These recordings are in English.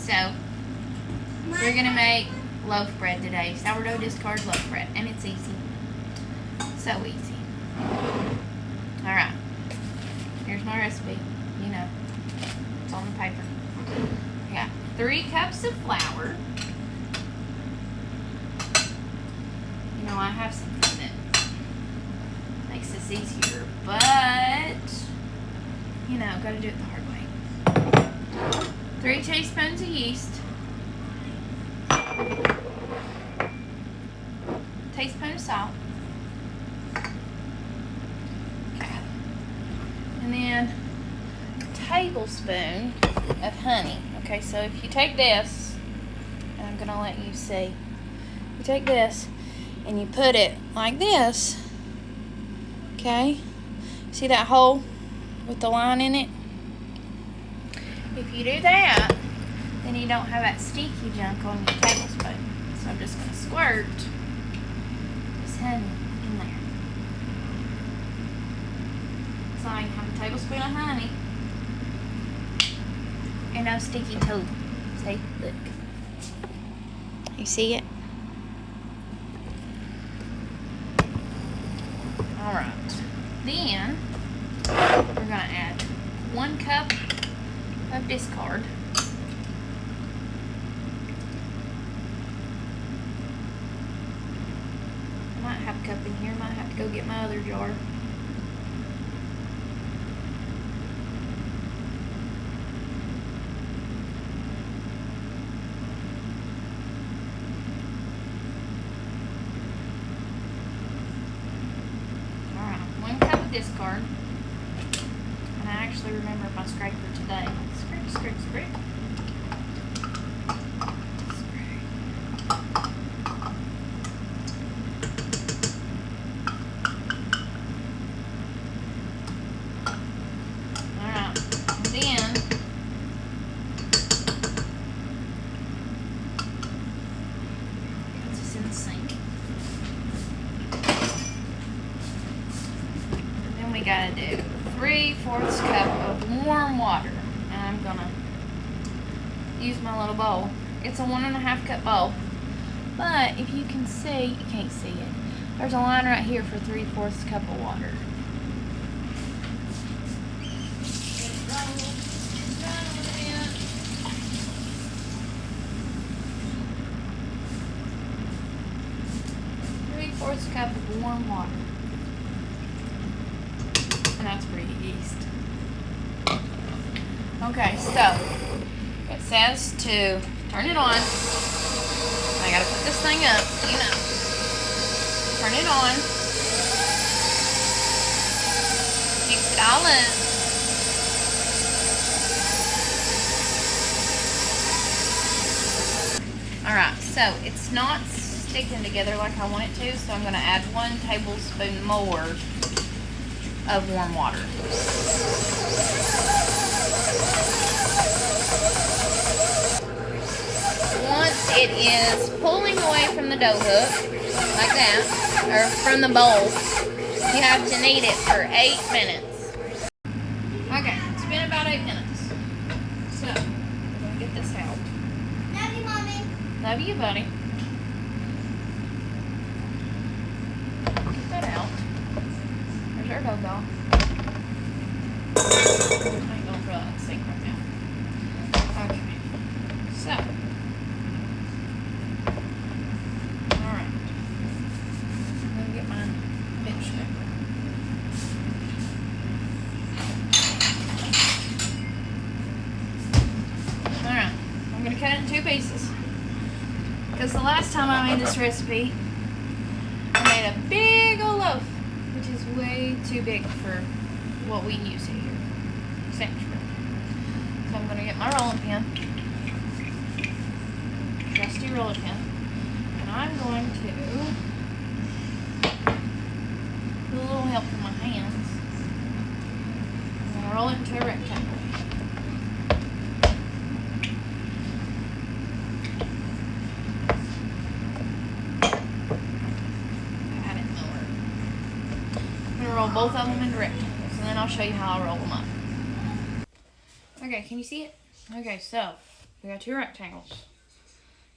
So we're gonna make loaf bread today. Sourdough discard loaf bread, and it's easy. So easy. All right. Here's my recipe. You know, it's on the paper. I got 3 cups of flour. You know, I have something that makes this easier, but you know, gotta do it the hard way. 3 teaspoons of yeast. Teaspoon of salt. Okay. And then a tablespoon of honey. Okay, so if you take this, and I'm gonna let you see. You take this and you put it like this. Okay? See that hole with the line in it? If you do that, then you don't have that sticky junk on your tablespoon. So I'm just gonna squirt this honey in there. So I have a tablespoon of honey and no sticky tool. See, look. You see it? Alright. Then we're gonna add 1 cup of discard. I might have a cup in here. Might have to go get my other jar. Alright, 1 cup of discard. And I actually remember my scraper today. Scrape, scrape, scrape. We gotta do 3/4 cup of warm water, and I'm gonna use my little bowl. It's a 1.5 cup bowl, but if you can see, you can't see it. There's a line right here for 3/4 cup of water. Three-fourths cup of warm water. That's pretty yeast. Okay, so it says to turn it on. I gotta put this thing up, you know. Turn it on. Mix it all up. Alright, so it's not sticking together like I want it to, so I'm gonna add 1 tablespoon more of warm water. Once it is pulling away from the dough hook, like that, or from the bowl, you have to knead it for 8 minutes. Okay, it's been about 8 minutes. So, we're gonna get this out. Love you, Mommy. Love you, buddy. Get that out. There's our dough. I ain't going for that sink right now. Okay. So. Alright. I'm going to get my bench scraper. Alright. I'm going to cut it in 2 pieces. Because the last time I made this recipe, I made a big old loaf, which is way too big for what we use here. Sandwich bread. So I'm going to get my rolling pin, trusty rolling pin, and I'm going to, with a little help from my hands, I'm going to roll it into a rectangle. Roll both of them into rectangles, and then I'll show you how I roll them up. Okay, can you see it? Okay, so we got 2 rectangles.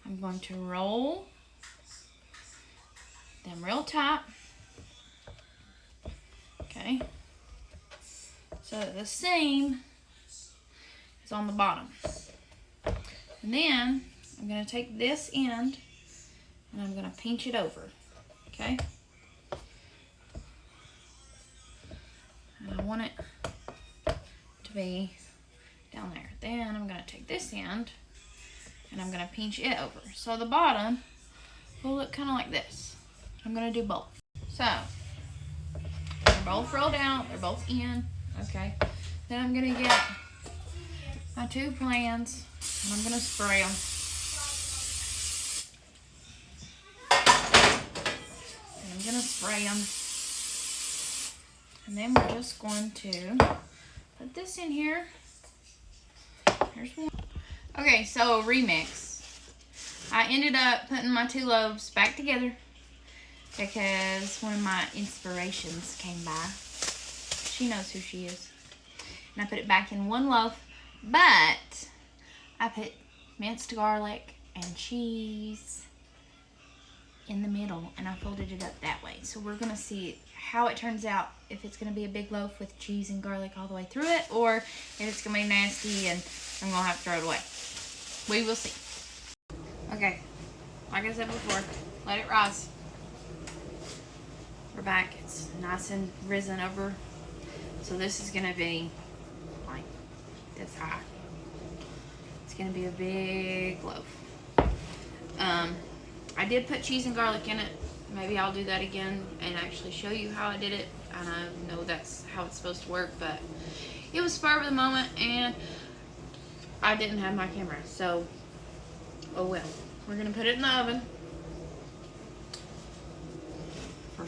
I'm going to roll them real tight. Okay. So that the seam is on the bottom. And then I'm going to take this end and I'm going to pinch it over. Okay. And I want it to be down there. Then I'm going to take this end and I'm going to pinch it over. So the bottom will look kind of like this. I'm going to do both. So they're both rolled out. They're both in. Okay. Then I'm going to get my 2 pans and I'm going to spray them. And I'm going to spray them. And then we're just going to put this in here. Here's one. Okay, so remix. I ended up putting my 2 loaves back together because one of my inspirations came by. She knows who she is. And I put it back in 1 loaf, but I put minced garlic and cheese in the middle, and I folded it up that way. So we're gonna see how it turns out, if it's gonna be a big loaf with cheese and garlic all the way through it, or if it's gonna be nasty and I'm gonna have to throw it away. We will see. Okay, like I said before, let it rise. We're back. It's nice and risen over. So this is gonna be like this high. It's gonna be a big loaf. I did put cheese and garlic in it. Maybe I'll do that again and actually show you how I did it. I know that's how it's supposed to work, but it was spur of the moment and I didn't have my camera, so oh well. We're gonna put it in the oven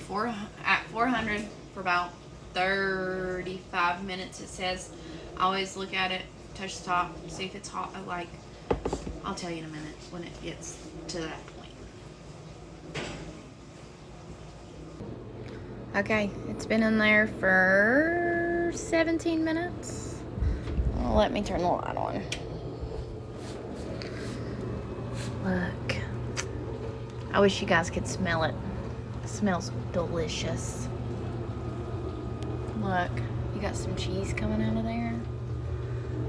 for at 400 for about 35 minutes. It says. I always look at it, touch the top, see if it's hot. I'll tell you in a minute when it gets to that point. Okay, it's been in there for 17 minutes. Well, let me turn the light on. Look. I wish you guys could smell it. It smells delicious. Look, you got some cheese coming out of there.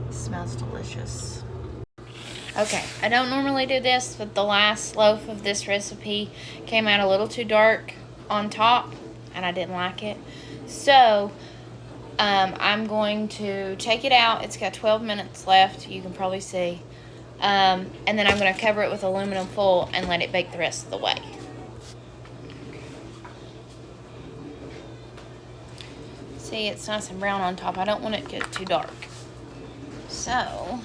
It smells delicious. Okay, I don't normally do this, but the last loaf of this recipe came out a little too dark on top, and I didn't like it. So, I'm going to take it out. It's got 12 minutes left, you can probably see. And then I'm going to cover it with aluminum foil and let it bake the rest of the way. See, it's nice and brown on top. I don't want it to get too dark. So,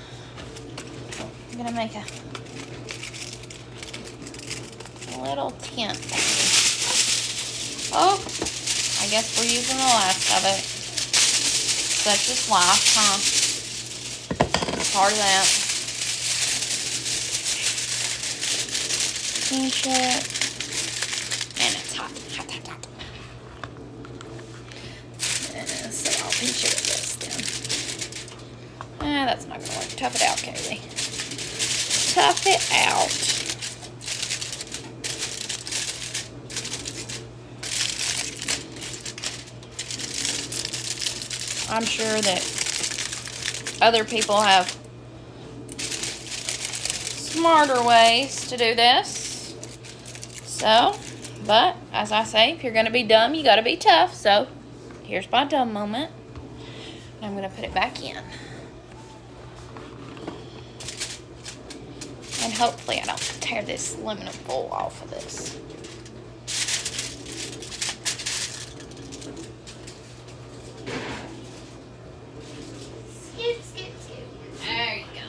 I'm going to make a little tent thing. Oh, I guess we're using the last of it. Such is life, huh? Part of that. Pinch it. And it's hot. Hot, hot, hot. So I'll pinch it with this then. That's not going to work. Tough it out, Kaylee. Tough it out. I'm sure that other people have smarter ways to do this. So, but as I say, if you're going to be dumb, you got to be tough. So, here's my dumb moment. I'm going to put it back in. And hopefully I don't tear this aluminum foil off of this. There you go.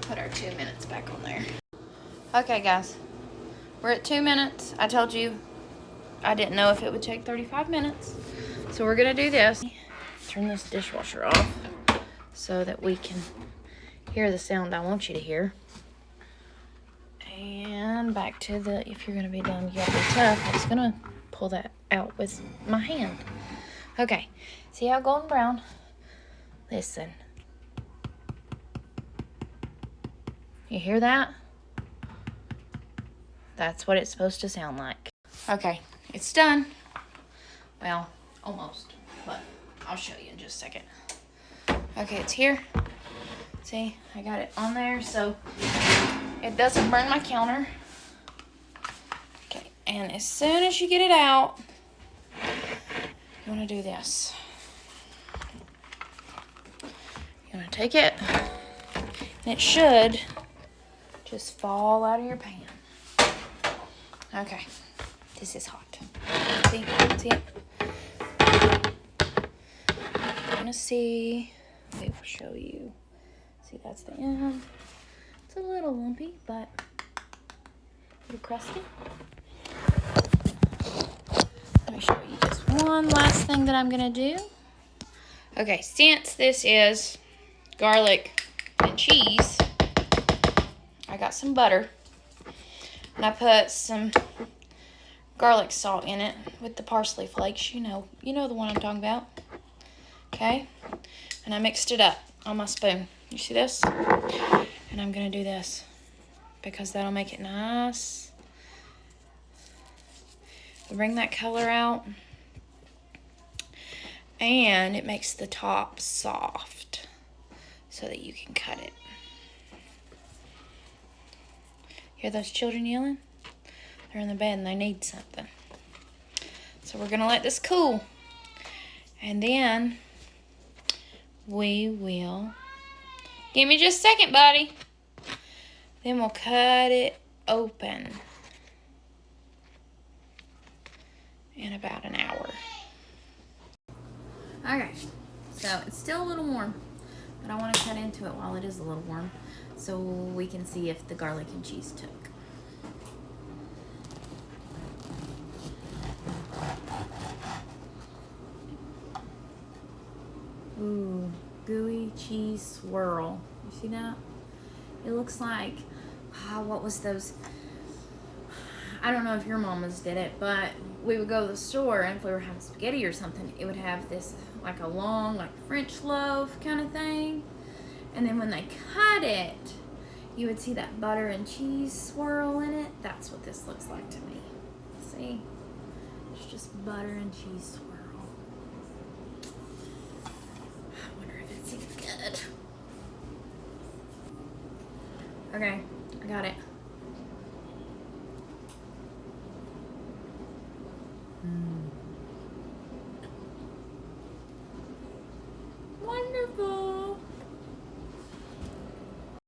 Put our 2 minutes back on there. Okay, guys. We're at 2 minutes. I told you I didn't know if it would take 35 minutes. So we're going to do this. Turn this dishwasher off so that we can hear the sound I want you to hear. And back to the, if you're going to be dumb, you got to be tough. I'm just going to pull that out with my hand. Okay. See how golden brown? Listen. You hear that? That's what it's supposed to sound like. Okay, it's done. Well, almost, but I'll show you in just a second. Okay, it's here. See, I got it on there so it doesn't burn my counter. Okay, and as soon as you get it out, you want to do this. You want to take it, and it should just fall out of your pan. Okay, this is hot. See it? I want to see. We will show you. See, that's the end. It's a little lumpy, but a little crusty. Let me show you just one last thing that I'm gonna do. Okay, since this is garlic and cheese, I got some butter, and I put some garlic salt in it with the parsley flakes. You know the one I'm talking about. Okay, and I mixed it up on my spoon. You see this? And I'm gonna do this because that'll make it nice. It'll bring that color out, and it makes the top soft so that you can cut it. Hear those children yelling? They're in the bed and they need something. So we're gonna let this cool, and then we will, give me just a second, buddy. Then we'll cut it open in about an hour. Okay, so it's still a little warm, but I want to cut into it while it is a little warm so we can see if the garlic and cheese took. Ooh, gooey cheese swirl. You see that? It looks like, what was those? I don't know if your mamas did it, but we would go to the store, and if we were having spaghetti or something, it would have this, like a long, like French loaf kind of thing. And then when they cut it, you would see that butter and cheese swirl in it. That's what this looks like to me. See? It's just butter and cheese swirl. I wonder if it's even good. Okay, I got it.